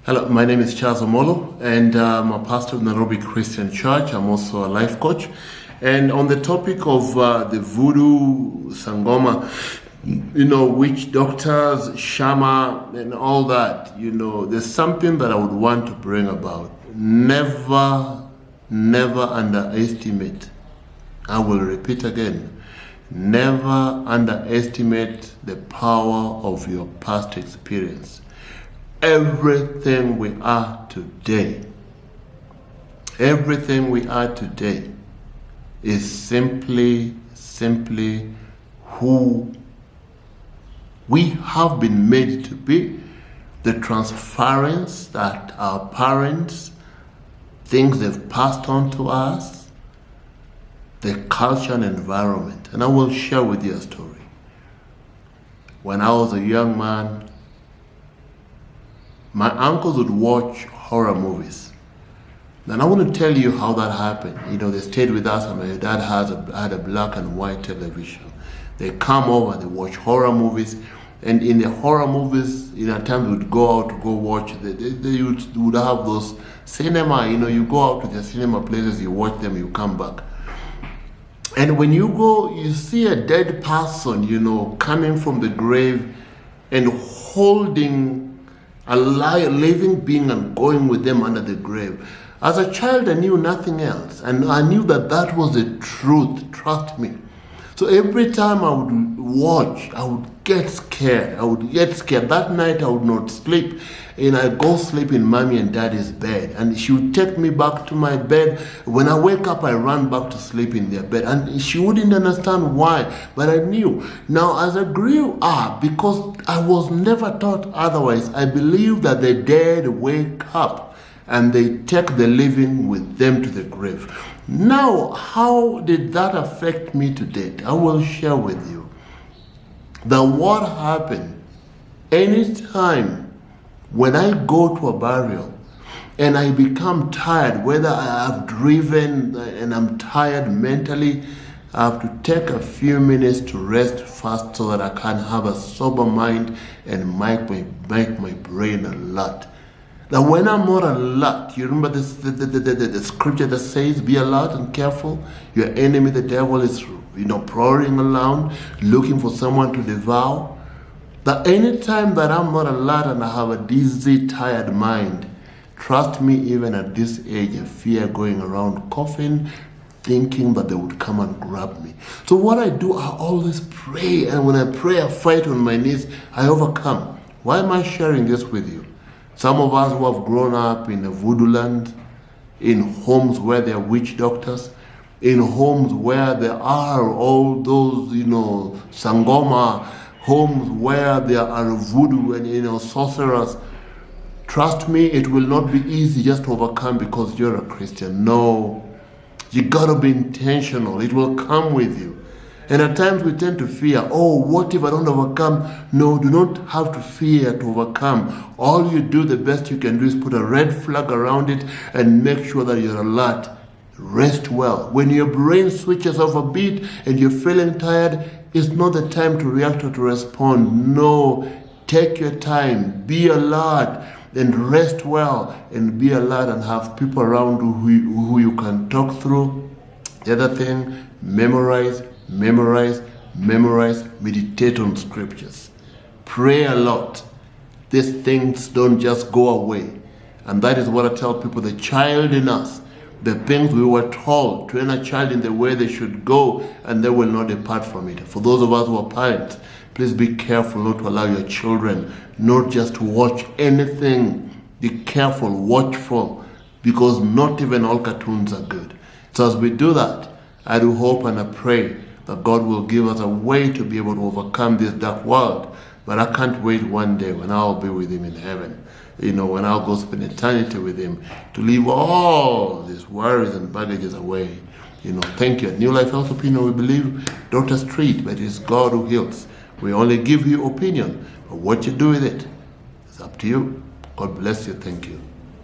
Hello, my name is Charles Omolo, and I'm a pastor of Nairobi Christian Church. I'm also a life coach. And on the topic of the voodoo, sangoma, witch doctors, shama, and all that, there's something that I would want to bring about. Never underestimate. I will repeat again. Never underestimate the power of your past experience. Everything we are today is simply who we have been made to be, the transference that our parents, things they've passed on to us, the culture and environment. And I will share with you a story. When I was a young man, my uncles would watch horror movies. And I want to tell you how that happened. They stayed with us, and my dad had a black and white television. They come over, they watch horror movies, and in the horror movies, at times we would go out to go watch. They would have those cinema. You go out to the cinema places, you watch them, you come back. And when you go, you see a dead person, coming from the grave and holding a living being and going with them under the grave. As a child, I knew nothing else. And I knew that was the truth, trust me. So every time I would watch, I would get scared. That night I would not sleep. And I'd go sleep in mommy and daddy's bed. And she would take me back to my bed. When I wake up, I run back to sleep in their bed. And she wouldn't understand why, but I knew. Now, as I grew up, because I was never taught otherwise, I believe that the dead wake up and they take the living with them to the grave. Now, how did that affect me today? I will share with you that what happened anytime when I go to a burial and I become tired, whether I have driven and I'm tired mentally, I have to take a few minutes to rest first so that I can have a sober mind and make my brain alert. That when I'm not alert, you remember the scripture that says, be alert and careful. Your enemy, the devil, is prowling around, looking for someone to devour. That anytime that I'm not alert and I have a dizzy, tired mind, trust me, even at this age, I fear going around coughing, thinking that they would come and grab me. So what I do, I always pray. And when I pray, I fight on my knees, I overcome. Why am I sharing this with you? Some of us who have grown up in a voodoo land, in homes where there are witch doctors, in homes where there are all those, sangoma, homes where there are voodoo and, sorcerers. Trust me, it will not be easy just to overcome because you're a Christian. No, you gotta be intentional. It will come with you. And at times we tend to fear, what if I don't overcome? No, do not have to fear to overcome. All you do, the best you can do is put a red flag around it and make sure that you're alert. Rest well. When your brain switches off a bit and you're feeling tired, it's not the time to react or to respond. No, take your time, be alert and rest well, and be alert and have people around who you can talk through. The other thing, memorize, meditate on scriptures. Pray a lot. These things don't just go away. And that is what I tell people, the child in us, the things we were told, train a child in the way they should go, and they will not depart from it. For those of us who are parents, please be careful not to allow your children not just to watch anything. Be careful, watchful, because not even all cartoons are good. So as we do that, I do hope and I pray that God will give us a way to be able to overcome this dark world. But I can't wait one day when I'll be with him in heaven. When I'll go spend eternity with him, to leave all these worries and baggages away. Thank you. At New Life Health Opinion, we believe doctors treat, but it's God who heals. We only give you opinion, but what you do with it is up to you. God bless you. Thank you.